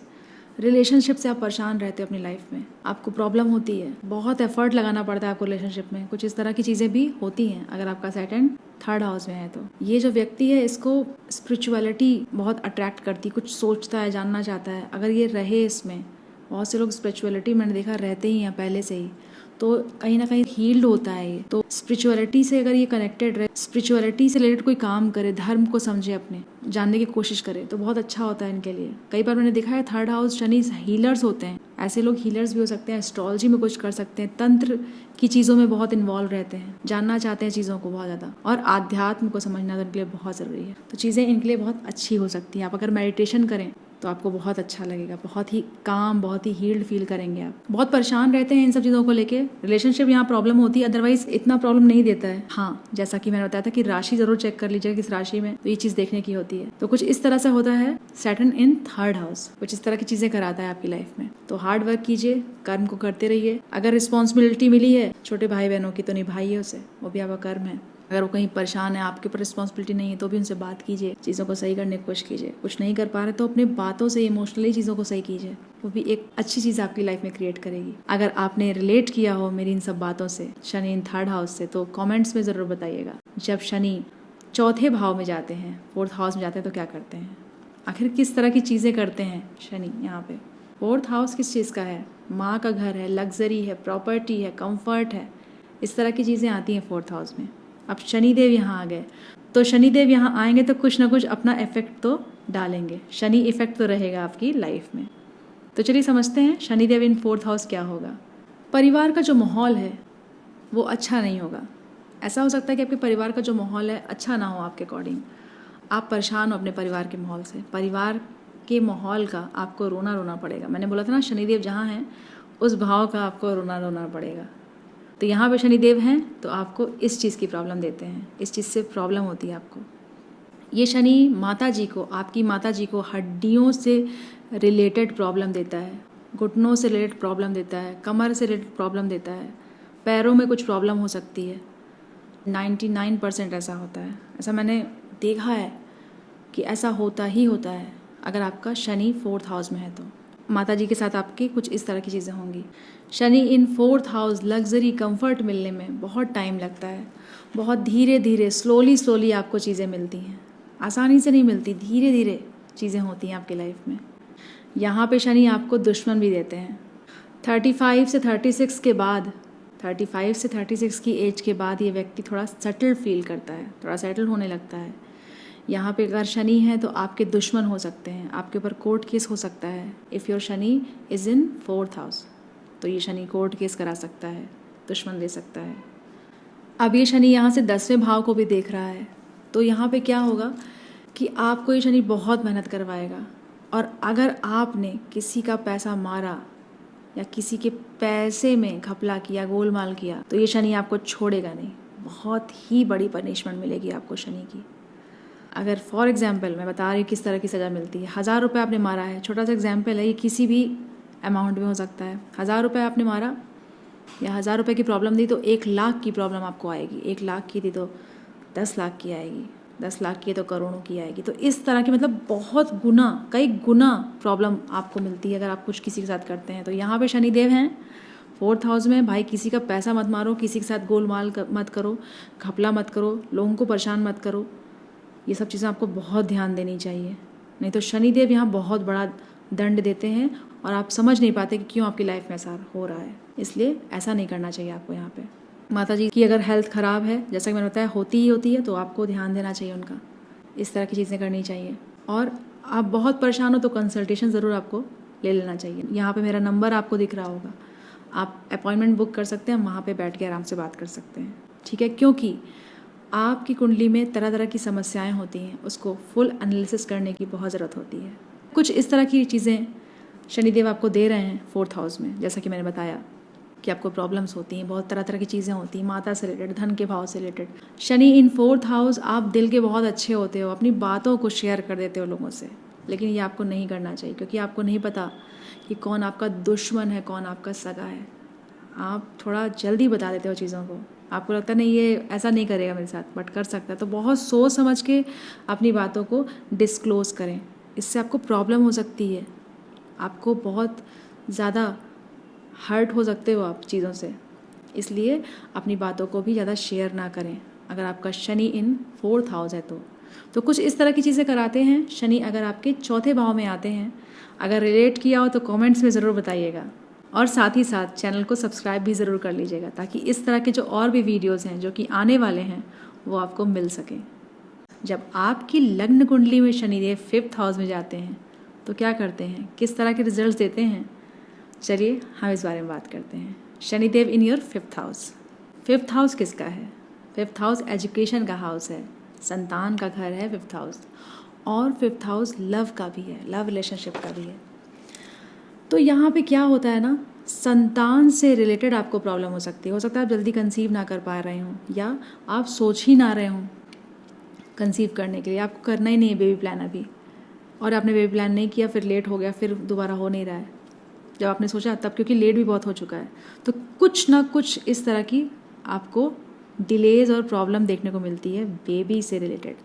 रिलेशनशिप से आप परेशान रहते हो अपनी लाइफ में, आपको प्रॉब्लम होती है, बहुत एफर्ट लगाना पड़ता है आपको रिलेशनशिप में। कुछ इस तरह की चीज़ें भी होती हैं अगर आपका सैटर्न थर्ड हाउस में है तो। ये जो व्यक्ति है इसको स्पिरिचुअलिटी बहुत अट्रैक्ट करती, कुछ सोचता है, जानना चाहता है। अगर ये रहे इसमें, बहुत से लोग स्पिरिचुअलिटी मैंने देखा रहते ही हैं पहले से ही, तो कहीं ना कहीं हील्ड होता है ये। तो स्पिरिचुअलिटी से अगर ये कनेक्टेड रहे, स्पिरिचुअलिटी से रिलेटेड कोई काम करे, धर्म को समझे, अपने जानने की कोशिश करे, तो बहुत अच्छा होता है इनके लिए। कई बार मैंने देखा है थर्ड हाउस शनि हीलर्स होते हैं, ऐसे लोग हीलर्स भी हो सकते हैं, एस्ट्रोलॉजी में कुछ कर सकते हैं, तंत्र की चीज़ों में बहुत इन्वॉल्व रहते हैं, जानना चाहते हैं चीज़ों को बहुत ज़्यादा, और आध्यात्म को समझना तो इनके लिए बहुत ज़रूरी है। तो चीज़ें इनके लिए बहुत अच्छी हो सकती हैं। आप अगर मेडिटेशन करें तो आपको बहुत अच्छा लगेगा, बहुत ही काम, बहुत ही हील्ड फील करेंगे आप। बहुत परेशान रहते हैं इन सब चीज़ों को लेके, रिलेशनशिप यहाँ प्रॉब्लम होती है, अदरवाइज इतना प्रॉब्लम नहीं देता है। हाँ, जैसा कि मैंने बताया था कि राशि जरूर चेक कर लीजिएगा किस राशि में, तो ये चीज़ देखने की होती है। तो कुछ इस तरह से होता है सैटर्न इन थर्ड हाउस, कुछ इस तरह की चीज़ें कराता है आपकी लाइफ में। तो हार्ड वर्क कीजिए, कर्म को करते रहिए। अगर रिस्पॉन्सिबिलिटी मिली है छोटे भाई बहनों की तो निभाइए उसे, वो भी आपका कर्म है। अगर वो कहीं परेशान है, आपके ऊपर रिस्पॉन्सिबिलिटी नहीं है, तो भी उनसे बात कीजिए, चीज़ों को सही करने की कोशिश कीजिए। कुछ नहीं कर पा रहे तो अपनी बातों से इमोशनली चीज़ों को सही कीजिए, वो भी एक अच्छी चीज़ आपकी लाइफ में क्रिएट करेगी। अगर आपने रिलेट किया हो मेरी इन सब बातों से, शनि इन थर्ड हाउस से, तो कॉमेंट्स में ज़रूर बताइएगा। जब शनि चौथे भाव में जाते हैं, फोर्थ हाउस में जाते हैं, तो क्या करते हैं, आखिर किस तरह की चीज़ें करते हैं शनि यहाँ पे। फोर्थ हाउस किस चीज़ का है, माँ का घर है, लग्जरी है, प्रॉपर्टी है, कंफर्ट है, इस तरह की चीज़ें आती हैं फोर्थ हाउस में। अब शनिदेव यहाँ आ गए, तो शनिदेव यहाँ आएंगे तो कुछ ना कुछ अपना इफेक्ट तो डालेंगे, शनि इफेक्ट तो रहेगा आपकी लाइफ में। तो चलिए समझते हैं शनिदेव इन फोर्थ हाउस क्या होगा। परिवार का जो माहौल है वो अच्छा नहीं होगा। ऐसा हो सकता है कि आपके परिवार का जो माहौल है अच्छा ना हो आपके अकॉर्डिंग, आप परेशान हो अपने परिवार के माहौल से, परिवार के माहौल का आपको रोना रोना पड़ेगा। मैंने बोला था ना, शनिदेव जहाँ हैं उस भाव का आपको रोना रोना पड़ेगा। तो यहाँ पे शनिदेव हैं तो आपको इस चीज़ की प्रॉब्लम देते हैं, इस चीज़ से प्रॉब्लम होती है आपको। ये शनि माता जी को, आपकी माता जी को हड्डियों से रिलेटेड प्रॉब्लम देता है, घुटनों से रिलेटेड प्रॉब्लम देता है, कमर से रिलेटेड प्रॉब्लम देता है, पैरों में कुछ प्रॉब्लम हो सकती है। 99% ऐसा होता है, ऐसा मैंने देखा है कि ऐसा होता ही होता है अगर आपका शनि फोर्थ हाउस में है तो। माता जी के साथ आपकी कुछ इस तरह की चीज़ें होंगी। Shani in fourth house, luxury, comfort मिलने में बहुत टाइम लगता है, बहुत धीरे धीरे, स्लोली आपको चीज़ें मिलती हैं, आसानी से नहीं मिलती, धीरे धीरे चीज़ें होती हैं आपकी लाइफ में। यहाँ पे शनि आपको दुश्मन भी देते हैं। 35 से 36 के बाद, 35 से 36 की एज के बाद ये व्यक्ति थोड़ा सेटल फील करता है, थोड़ा सेटल होने लगता है। यहाँ पे अगर शनि है तो आपके दुश्मन हो सकते हैं, आपके ऊपर कोर्ट केस हो सकता है। If your Shani is in fourth house, तो ये शनि कोर्ट केस करा सकता है, दुश्मन दे सकता है। अब ये शनि यहाँ से 10वें भाव को भी देख रहा है, तो यहाँ पे क्या होगा कि आपको ये शनि बहुत मेहनत करवाएगा। और अगर आपने किसी का पैसा मारा या किसी के पैसे में घपला किया, गोलमाल किया, तो ये शनि आपको छोड़ेगा नहीं, बहुत ही बड़ी पनिशमेंट मिलेगी आपको शनि की। अगर फॉर एग्जाम्पल मैं बता रही हूँ किस तरह की सज़ा मिलती है, 1000 रुपये आपने मारा है, छोटा सा एग्जाम्पल है, ये किसी भी अमाउंट में हो सकता है। 1000 रुपये आपने मारा या 1000 रुपये की प्रॉब्लम दी तो 1 लाख की प्रॉब्लम आपको आएगी। 1 लाख की थी तो 10 लाख की आएगी, 10 लाख की है तो करोड़ों की आएगी। तो इस तरह की मतलब बहुत गुना, कई गुना प्रॉब्लम आपको मिलती है अगर आप कुछ किसी के साथ करते हैं। तो यहाँ पे शनिदेव हैं फोर्थ हाउस में। भाई किसी का पैसा मत मारो, किसी के साथ गोलमाल मत करो, घपला मत करो, लोगों को परेशान मत करो, ये सब चीज़ें आपको बहुत ध्यान देनी चाहिए, नहीं तो शनिदेव यहाँ बहुत बड़ा दंड देते हैं और आप समझ नहीं पाते कि क्यों आपकी लाइफ में ऐसा हो रहा है। इसलिए ऐसा नहीं करना चाहिए आपको। यहाँ पे माता जी की अगर हेल्थ ख़राब है, जैसा कि मैंने बताया होती ही होती है, तो आपको ध्यान देना चाहिए उनका, इस तरह की चीज़ें करनी चाहिए। और आप बहुत परेशान हो तो कंसल्टेशन ज़रूर आपको ले लेना चाहिए। यहाँ पे मेरा नंबर आपको दिख रहा होगा, आप अपॉइंटमेंट बुक कर सकते हैं, वहाँ पे बैठ के आराम से बात कर सकते हैं, ठीक है। क्योंकि आपकी कुंडली में तरह तरह की समस्याएं होती हैं, उसको फुल एनालिसिस करने की बहुत ज़रूरत होती है। कुछ इस तरह की चीज़ें शनिदेव आपको दे रहे हैं फोर्थ हाउस में, जैसा कि मैंने बताया कि आपको प्रॉब्लम्स होती हैं, बहुत तरह तरह की चीज़ें होती हैं, माता से रिलेटेड, धन के भाव से related. Shani in fourth house, आप दिल के बहुत अच्छे होते हो, अपनी बातों को शेयर कर देते हो लोगों से, लेकिन ये आपको नहीं करना चाहिए, क्योंकि आपको नहीं पता कि कौन आपका दुश्मन है, कौन आपका सगा है। आप थोड़ा जल्दी बता देते हो चीज़ों को, आपको लगता है नहीं ये ऐसा नहीं करेगा मेरे साथ, बट कर सकता है। तो बहुत सोच समझ के अपनी बातों को डिस्क्लोज़ करें, इससे आपको प्रॉब्लम हो सकती है, आपको बहुत ज़्यादा हर्ट हो सकते हो आप चीज़ों से। इसलिए अपनी बातों को भी ज़्यादा शेयर ना करें। अगर आपका शनि इन 4th हाउस है तो कुछ इस तरह की चीज़ें कराते हैं। शनि अगर आपके 4थे भाव में आते हैं, अगर रिलेट किया हो तो कमेंट्स में ज़रूर बताइएगा, और साथ ही साथ चैनल को सब्सक्राइब भी ज़रूर कर लीजिएगा, ताकि इस तरह के जो और भी वीडियोज़ हैं जो कि आने वाले हैं वो आपको मिल सकें। जब आपकी लग्न कुंडली में शनिदेव 5th हाउस में जाते हैं तो क्या करते हैं, किस तरह के रिजल्ट्स देते हैं, चलिए हम इस बारे में बात करते हैं। Shanidev in your 5th house. 5th house किसका है? 5th हाउस एजुकेशन का हाउस है, संतान का घर है 5th हाउस, और 5th हाउस लव का भी है, लव रिलेशनशिप का भी है। तो यहाँ पे क्या होता है ना, संतान से रिलेटेड आपको प्रॉब्लम हो सकती है। हो सकता है आप जल्दी कंसीव ना कर पा रहे हों, या आप सोच ही ना रहे हों कंसीव करने के लिए, आपको करना ही नहीं है बेबी प्लान अभी, और आपने बेबी प्लान नहीं किया, फिर लेट हो गया, फिर दोबारा हो नहीं रहा है जब आपने सोचा तब, क्योंकि लेट भी बहुत हो चुका है। तो कुछ ना कुछ इस तरह की आपको डिलेज और प्रॉब्लम देखने को मिलती है बेबी से रिलेटेड।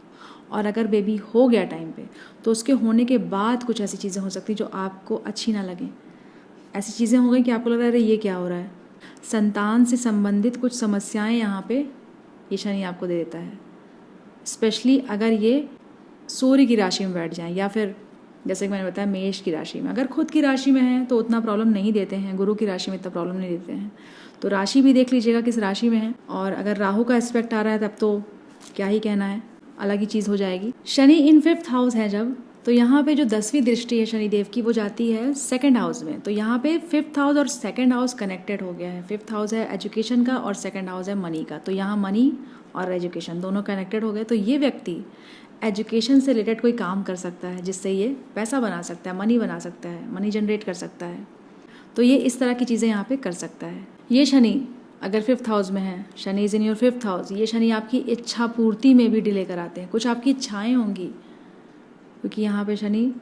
और अगर बेबी हो गया टाइम पे तो उसके होने के बाद कुछ ऐसी चीज़ें हो सकती जो आपको अच्छी ना लगें। ऐसी चीज़ें हो गई कि आपको लग रहा है अरे ये क्या हो रहा है। संतान से संबंधित कुछ समस्याएं यहाँ पे ये शनि आपको दे देता है, स्पेशली अगर ये सूर्य की राशि में बैठ जाएं, या फिर जैसे कि मैंने बताया मेष की राशि में। अगर खुद की राशि में है तो उतना प्रॉब्लम नहीं देते हैं, गुरु की राशि में इतना प्रॉब्लम नहीं देते हैं। तो राशि भी देख लीजिएगा किस राशि में है, और अगर राहु का एस्पेक्ट आ रहा है तब तो क्या ही कहना है, अलग ही चीज़ हो जाएगी। शनि इन 5th हाउस है जब, तो यहाँ पे जो 10वीं दृष्टि है शनिदेव की वो जाती है 2nd हाउस में। तो यहाँ पे 5th हाउस और 2nd हाउस कनेक्टेड हो गया है। 5th हाउस है एजुकेशन का और 2nd हाउस है मनी का, तो यहाँ मनी और एजुकेशन दोनों कनेक्टेड हो गए। तो ये व्यक्ति एजुकेशन से रिलेटेड कोई काम कर सकता है जिससे ये पैसा बना सकता है, मनी बना सकता है, मनी जनरेट कर सकता है। तो ये इस तरह की चीज़ें यहाँ पे कर सकता है। ये शनि अगर 5th हाउस में है, Shani is in your 5th house, ये शनि आपकी इच्छा पूर्ति में भी डिले कराते हैं। कुछ आपकी इच्छाएं होंगी, क्योंकि यहाँ पे शनि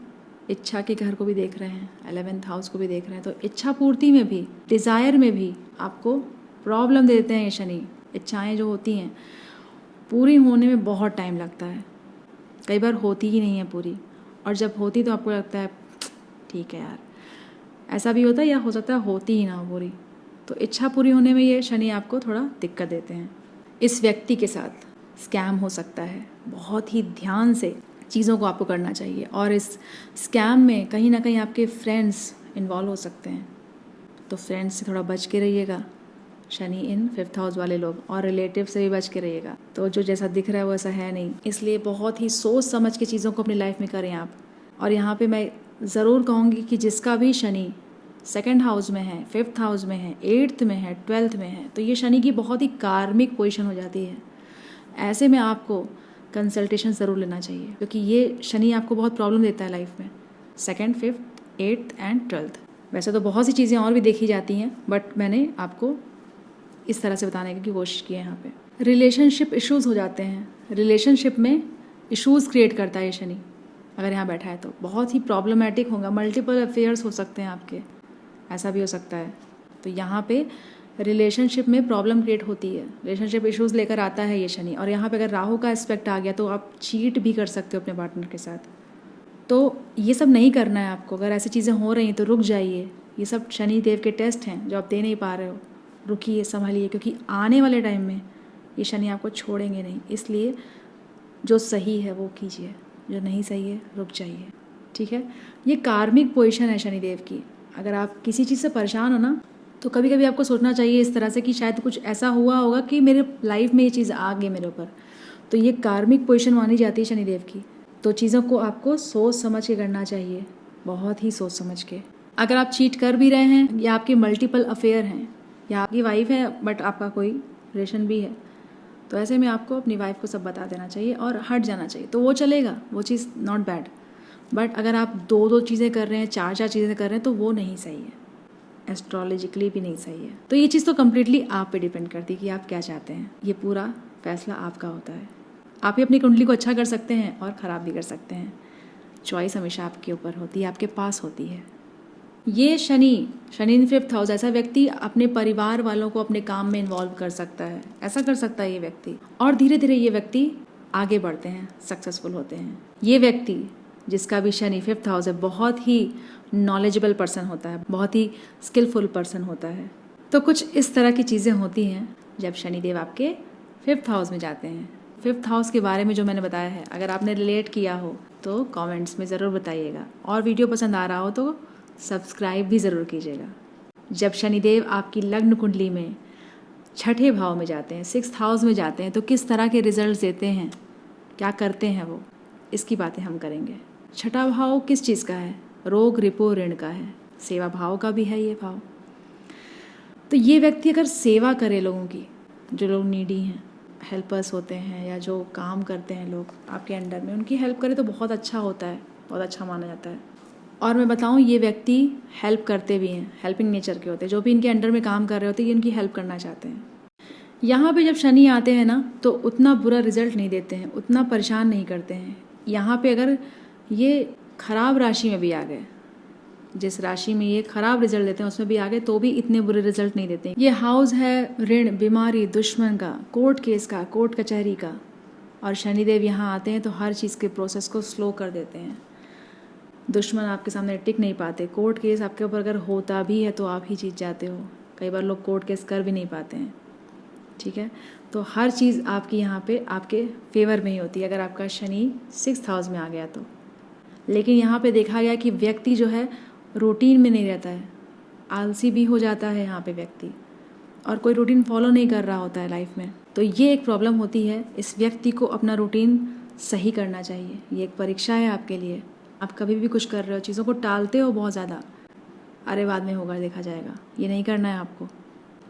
इच्छा के घर को भी देख रहे हैं, 11th हाउस को भी देख रहे हैं। तो इच्छा पूर्ति में भी, डिज़ायर में भी आपको प्रॉब्लम दे देते हैं ये शनि। इच्छाएँ जो होती हैं पूरी होने में बहुत टाइम लगता है, कई बार होती ही नहीं है पूरी, और जब होती तो आपको लगता है ठीक है यार, ऐसा भी होता है, या हो सकता है होती ही ना हो पूरी। तो इच्छा पूरी होने में ये शनि आपको थोड़ा दिक्कत देते हैं। इस व्यक्ति के साथ स्कैम हो सकता है, बहुत ही ध्यान से चीज़ों को आपको करना चाहिए, और इस स्कैम में कहीं ना कहीं आपके फ्रेंड्स इन्वॉल्व हो सकते हैं। तो फ्रेंड्स से थोड़ा बच के रहिएगा, शनि इन 5th हाउस वाले लोग, और रिलेटिव से भी बच के रहिएगा। तो जो जैसा दिख रहा है वो ऐसा है नहीं, इसलिए बहुत ही सोच समझ के चीज़ों को अपनी लाइफ में करें आप। और यहाँ पे मैं ज़रूर कहूँगी कि जिसका भी शनि 2nd हाउस में है, 5th हाउस में है, 8th में है, 12th में है, तो ये शनि की बहुत ही कार्मिक पोजीशन हो जाती है। ऐसे में आपको कंसल्टेशन ज़रूर लेना चाहिए, क्योंकि ये शनि आपको बहुत प्रॉब्लम देता है लाइफ में, 2nd, 5th, 8th and 12th। वैसे तो बहुत सी चीज़ें और भी देखी जाती हैं, बट मैंने आपको इस तरह से बताने की कोशिश की है। यहाँ पे रिलेशनशिप इश्यूज़ हो जाते हैं, रिलेशनशिप में इश्यूज़ क्रिएट करता है ये शनि अगर यहाँ बैठा है तो बहुत ही प्रॉब्लमेटिक होगा। मल्टीपल अफेयर्स हो सकते हैं आपके, ऐसा भी हो सकता है। तो यहाँ पे रिलेशनशिप में प्रॉब्लम क्रिएट होती है, रिलेशनशिप इश्यूज़ लेकर आता है ये शनि। और यहाँ पे अगर राहु का एस्पेक्ट आ गया तो आप चीट भी कर सकते हो अपने पार्टनर के साथ। तो ये सब नहीं करना है आपको। अगर ऐसी चीज़ें हो रही हैं तो रुक जाइए, ये सब शनि देव के टेस्ट हैं जो आप दे नहीं पा रहे हो। रुकिए, संभलिए, क्योंकि आने वाले टाइम में ये शनि आपको छोड़ेंगे नहीं। इसलिए जो सही है वो कीजिए, जो नहीं सही है रुक जाइए, ठीक है। ये कार्मिक पोजीशन है शनिदेव की। अगर आप किसी चीज़ से परेशान हो ना, तो कभी कभी आपको सोचना चाहिए इस तरह से कि शायद कुछ ऐसा हुआ होगा कि मेरे लाइफ में ये चीज़ आ गई मेरे ऊपर। तो ये कार्मिक पोजीशन मानी जाती है शनिदेव की। तो चीज़ों को आपको सोच समझ के करना चाहिए, बहुत ही सोच समझ के। अगर आप चीट कर भी रहे हैं, या आपके मल्टीपल अफेयर हैं, या आपकी वाइफ है बट आपका कोई रिलेशन भी है, तो ऐसे में आपको अपनी वाइफ को सब बता देना चाहिए और हट जाना चाहिए। तो वो चलेगा, वो चीज़ नॉट बैड। बट अगर आप दो चीज़ें कर रहे हैं, चार चीज़ें कर रहे हैं, तो वो नहीं सही है, एस्ट्रोलॉजिकली भी नहीं सही है। तो ये चीज़ तो कम्प्लीटली आप पे डिपेंड करती है कि आप क्या चाहते हैं। ये पूरा फैसला आपका होता है। आप ही अपनी कुंडली को अच्छा कर सकते हैं और ख़राब भी कर सकते हैं। चॉइस हमेशा आपके ऊपर होती है, आपके पास होती है। ये शनि इन 5th हाउस, ऐसा व्यक्ति अपने परिवार वालों को अपने काम में इन्वॉल्व कर सकता है, ऐसा कर सकता है ये व्यक्ति, और धीरे धीरे ये व्यक्ति आगे बढ़ते हैं, सक्सेसफुल होते हैं। ये व्यक्ति जिसका भी शनि 5th हाउस है बहुत ही नॉलेजेबल पर्सन होता है, बहुत ही स्किलफुल पर्सन होता है। तो कुछ इस तरह की चीज़ें होती हैं जब शनिदेव आपके 5th हाउस में जाते हैं। 5th हाउस के बारे में जो मैंने बताया है, अगर आपने रिलेट किया हो तो कमेंट्स में ज़रूर बताइएगा, और वीडियो पसंद आ रहा हो तो सब्सक्राइब भी ज़रूर कीजिएगा। जब शनिदेव आपकी लग्न कुंडली में 6ठे भाव में जाते हैं, 6th हाउस में जाते हैं, तो किस तरह के रिजल्ट्स देते हैं, क्या करते हैं वो, इसकी बातें हम करेंगे। 6ठा भाव किस चीज़ का है? रोग, रिपो, ऋण का है, सेवा भाव का भी है ये भाव। तो ये व्यक्ति अगर सेवा करे लोगों की, जो लोग नीडी हैं, हेल्पर्स होते हैं, या जो काम करते हैं लोग आपके अंडर में, उनकी हेल्प करे तो बहुत अच्छा होता है, बहुत अच्छा माना जाता है। और मैं बताऊं, ये व्यक्ति हेल्प करते भी हैं, हेल्पिंग नेचर के होते हैं। जो भी इनके अंडर में काम कर रहे होते हैं, ये इनकी हेल्प करना चाहते हैं। यहाँ पे जब शनि आते हैं ना, तो उतना बुरा रिजल्ट नहीं देते हैं, उतना परेशान नहीं करते हैं। यहाँ पे अगर ये खराब राशि में भी आ गए, जिस राशि में ये खराब रिजल्ट देते हैं उसमें भी आ गए, तो भी इतने बुरे रिजल्ट नहीं देते हैं। ये हाउस है ऋण, बीमारी, दुश्मन का, कोर्ट केस का, कोर्ट कचहरी का, और शनिदेव यहाँ आते हैं तो हर चीज़ के प्रोसेस को स्लो कर देते हैं। दुश्मन आपके सामने टिक नहीं पाते। कोर्ट केस आपके ऊपर अगर होता भी है तो आप ही जीत जाते हो। कई बार लोग कोर्ट केस कर भी नहीं पाते हैं, ठीक है। तो हर चीज़ आपकी यहाँ पे आपके फेवर में ही होती है अगर आपका शनि 6th हाउस में आ गया तो। लेकिन यहाँ पे देखा गया कि व्यक्ति जो है रूटीन में नहीं रहता है, आलसी भी हो जाता है यहाँ पे व्यक्ति, और कोई रूटीन फॉलो नहीं कर रहा होता है लाइफ में। तो ये एक प्रॉब्लम होती है। इस व्यक्ति को अपना रूटीन सही करना चाहिए। ये एक परीक्षा है आपके लिए। आप कभी भी कुछ कर रहे हो, चीज़ों को टालते हो बहुत ज़्यादा, अरे बाद में होगा, देखा जाएगा, ये नहीं करना है आपको।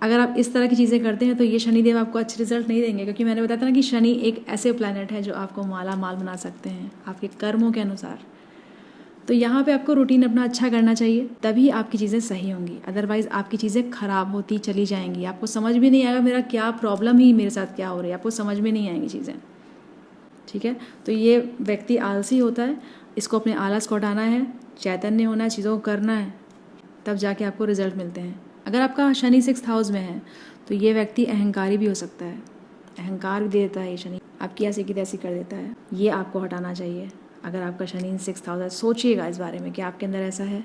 अगर आप इस तरह की चीज़ें करते हैं तो ये शनिदेव आपको अच्छे रिजल्ट नहीं देंगे, क्योंकि मैंने बताया था ना कि शनि एक ऐसे प्लैनेट है जो आपको माला माल बना सकते हैं आपके कर्मों के अनुसार। तो यहाँ पे आपको रूटीन अपना अच्छा करना चाहिए, तभी आपकी चीज़ें सही होंगी। अदरवाइज़ आपकी चीज़ें खराब होती चली जाएंगी। आपको समझ भी नहीं आएगा मेरा क्या प्रॉब्लम ही, मेरे साथ क्या हो रही है, आपको समझ में नहीं आएंगी चीज़ें, ठीक है। तो ये व्यक्ति आलसी होता है, इसको अपने आलस को हटाना है, चैतन्य होना है, चीज़ों को करना है, तब जाके आपको रिजल्ट मिलते हैं। अगर आपका शनि 6th हाउस में है तो ये व्यक्ति अहंकारी भी हो सकता है, अहंकार भी दे देता है ये शनि, आपकी ऐसी की तैसी कर देता है। ये आपको हटाना चाहिए। अगर आपका शनि 6th हाउस है, सोचिएगा इस बारे में कि आपके अंदर ऐसा है।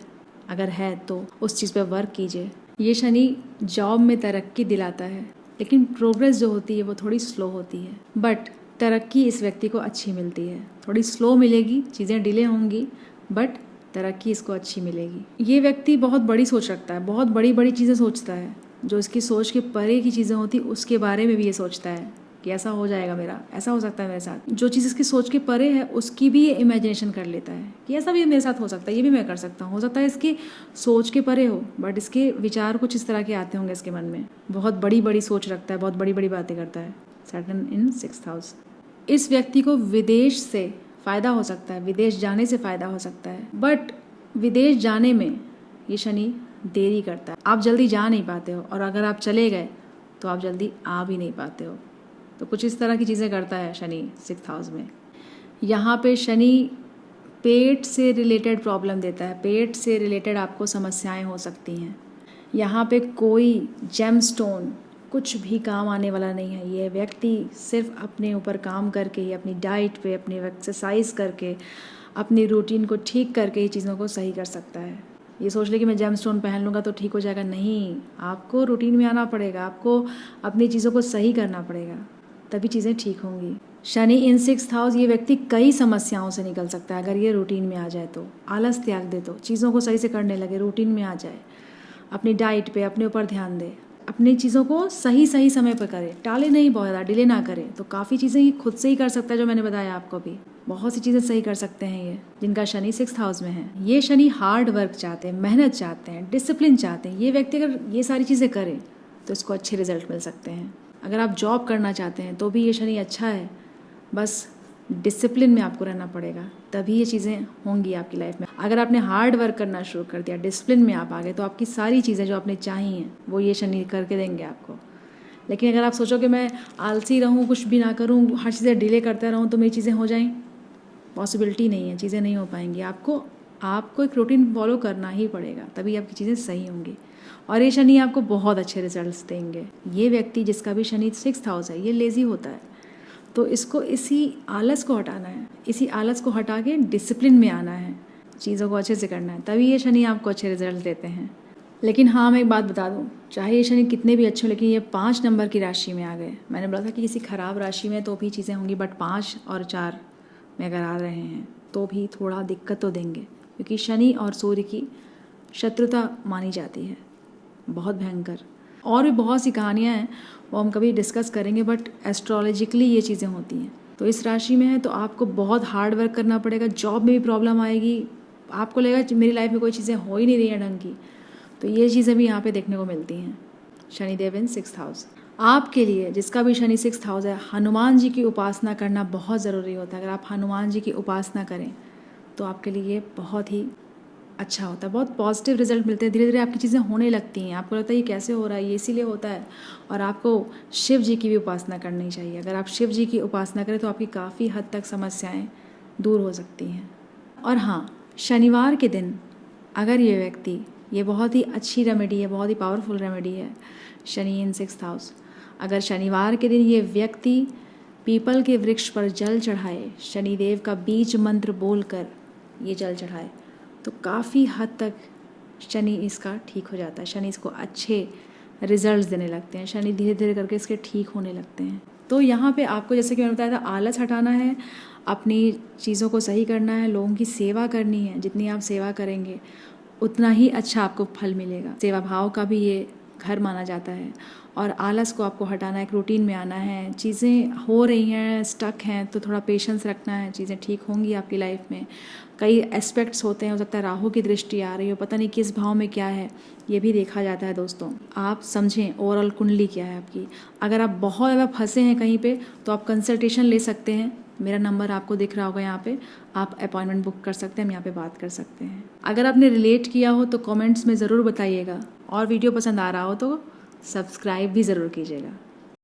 अगर है तो उस चीज़ पे वर्क कीजिए। ये शनि जॉब में तरक्की दिलाता है, लेकिन प्रोग्रेस जो होती है वो थोड़ी स्लो होती है। बट तरक्की इस व्यक्ति को अच्छी मिलती है। थोड़ी स्लो मिलेगी, चीज़ें डिले होंगी, बट तरक्की इसको अच्छी मिलेगी। ये व्यक्ति बहुत बड़ी सोच रखता है, बहुत बड़ी बड़ी चीज़ें सोचता है। जो इसकी सोच के परे की चीज़ें होती उसके बारे में भी ये सोचता है कि ऐसा हो जाएगा मेरा, ऐसा हो सकता है मेरे साथ। जो चीज़ इसकी सोच के परे है उसकी भी ये इमेजिनेशन कर लेता है कि ऐसा भी मेरे साथ हो सकता है, ये भी मैं कर सकता हूँ। हो सकता है इसकी सोच के परे हो, बट इसके विचार कुछ इस तरह के आते होंगे इसके मन में। बहुत बड़ी बड़ी सोच रखता है, बहुत बड़ी बड़ी बातें करता है। सैटर्न इन 6th हाउस। इस व्यक्ति को विदेश से फ़ायदा हो सकता है, विदेश जाने से फ़ायदा हो सकता है, बट विदेश जाने में ये शनि देरी करता है। आप जल्दी जा नहीं पाते हो, और अगर आप चले गए तो आप जल्दी आ भी नहीं पाते हो। तो कुछ इस तरह की चीज़ें करता है शनि 6th हाउस में। यहाँ पे शनि पेट से रिलेटेड प्रॉब्लम देता है, पेट से रिलेटेड आपको समस्याएं हो सकती हैं। यहाँ पे कोई जेमस्टोन कुछ भी काम आने वाला नहीं है। ये व्यक्ति सिर्फ अपने ऊपर काम करके ही, अपनी डाइट पे, अपनी एक्सरसाइज करके, अपनी रूटीन को ठीक करके ही चीज़ों को सही कर सकता है। ये सोच ले कि मैं जेमस्टोन पहन लूँगा तो ठीक हो जाएगा, नहीं। आपको रूटीन में आना पड़ेगा, आपको अपनी चीज़ों को सही करना पड़ेगा, तभी चीज़ें ठीक होंगी। शनि इन 6th हाउस, ये व्यक्ति कई समस्याओं से निकल सकता है अगर ये रूटीन में आ जाए तो। आलस त्याग दे तो, चीज़ों को सही से करने लगे, रूटीन में आ जाए, अपनी डाइट पे, अपने ऊपर ध्यान दे, अपनी चीज़ों को सही समय पर करे, टाले नहीं, बहुत ज़्यादा डिले ना करे, तो काफ़ी चीज़ें ये खुद से ही कर सकता है। जो मैंने बताया आपको भी, बहुत सी चीज़ें सही कर सकते हैं ये, जिनका शनि 6th हाउस में है। ये शनि हार्ड वर्क चाहते हैं, मेहनत चाहते हैं, डिसिप्लिन चाहते हैं। ये व्यक्ति अगर ये सारी चीज़ें करे तो इसको अच्छे रिजल्ट मिल सकते हैं। अगर आप जॉब करना चाहते हैं तो भी ये शनि अच्छा है, बस डिसिप्लिन में आपको रहना पड़ेगा, तभी ये चीज़ें होंगी आपकी लाइफ में। अगर आपने हार्ड वर्क करना शुरू कर दिया, डिसिप्लिन में आप आ गए, तो आपकी सारी चीज़ें जो आपने चाही हैं वो ये शनि करके देंगे आपको। लेकिन अगर आप सोचो कि मैं आलसी रहूं, कुछ भी ना करूं, हर चीज़ें डिले करता रहूं तो मेरी चीज़ें हो जाएं, पॉसिबिलिटी नहीं है, चीज़ें नहीं हो पाएंगी। आपको एक रूटीन फॉलो करना ही पड़ेगा, तभी आपकी चीज़ें सही होंगी। और ये शनि आपको बहुत अच्छे रिजल्ट्स देंगे। ये व्यक्ति जिसका भी शनि 6th हाउस है, ये लेज़ी होता है, तो इसको इसी आलस को हटाना है, इसी आलस को हटा के डिसिप्लिन में आना है, चीज़ों को अच्छे से करना है, तभी ये शनि आपको अच्छे रिजल्ट देते हैं। लेकिन हाँ, मैं एक बात बता दूँ, चाहे ये शनि कितने भी अच्छे हो, लेकिन ये 5 नंबर की राशि में आ गए। मैंने बोला था कि किसी ख़राब राशि में तो भी चीज़ें होंगी, बट 5 और 4 में अगर आ रहे हैं तो भी थोड़ा दिक्कत तो देंगे, क्योंकि शनि और सूर्य की शत्रुता मानी जाती है, बहुत भयंकर। और भी बहुत सी कहानियाँ हैं, वो हम कभी डिस्कस करेंगे, बट एस्ट्रोलॉजिकली ये चीज़ें होती हैं। तो इस राशि में है तो आपको बहुत हार्ड वर्क करना पड़ेगा, जॉब में भी प्रॉब्लम आएगी, आपको लगेगा मेरी लाइफ में कोई चीज़ें हो ही नहीं रही हैं ढंग की, तो ये चीज़ें भी यहाँ पे देखने को मिलती हैं। शनिदेव इन 6th हाउस आपके लिए, जिसका भी शनि 6th हाउस है, हनुमान जी की उपासना करना बहुत ज़रूरी होता है। अगर आप हनुमान जी की उपासना करें तो आपके लिए बहुत ही अच्छा होता है, बहुत पॉजिटिव रिजल्ट मिलते हैं। धीरे धीरे आपकी चीज़ें होने लगती हैं, आपको लगता है ये कैसे हो रहा है, ये इसीलिए होता है। और आपको शिव जी की भी उपासना करनी चाहिए। अगर आप शिव जी की उपासना करें तो आपकी काफ़ी हद तक समस्याएं दूर हो सकती हैं। और हाँ, शनिवार के दिन अगर ये व्यक्ति, ये बहुत ही अच्छी रेमेडी है, बहुत ही पावरफुल रेमेडी है, शनि इन 6th हाउस, अगर शनिवार के दिन ये व्यक्ति पीपल के वृक्ष पर जल चढ़ाए, शनिदेव का बीज मंत्र बोलकर ये जल चढ़ाए, तो काफ़ी हद तक शनि इसका ठीक हो जाता है। शनि इसको अच्छे रिजल्ट्स देने लगते हैं, शनि धीरे धीरे करके इसके ठीक होने लगते हैं। तो यहाँ पे आपको, जैसे कि मैंने बताया था, आलस हटाना है, अपनी चीज़ों को सही करना है, लोगों की सेवा करनी है। जितनी आप सेवा करेंगे उतना ही अच्छा आपको फल मिलेगा। सेवा भाव का भी ये घर माना जाता है। और आलस को आपको हटाना है, एक रूटीन में आना है। चीज़ें हो रही हैं, स्टक हैं, तो थोड़ा पेशेंस रखना है, चीज़ें ठीक होंगी आपकी लाइफ में। कई एस्पेक्ट्स होते हैं, हो सकता है राहु की दृष्टि आ रही हो, पता नहीं किस भाव में क्या है, ये भी देखा जाता है दोस्तों। आप समझें ओवरऑल कुंडली क्या है आपकी। अगर आप बहुत ज़्यादा फंसे हैं कहीं पे तो आप कंसल्टेशन ले सकते हैं। मेरा नंबर आपको दिख रहा होगा यहाँ पे, आप अपॉइंटमेंट बुक कर सकते हैं, हम यहाँ पे बात कर सकते हैं। अगर आपने रिलेट किया हो तो कमेंट्स में ज़रूर बताइएगा, और वीडियो पसंद आ रहा हो तो सब्सक्राइब भी ज़रूर कीजिएगा।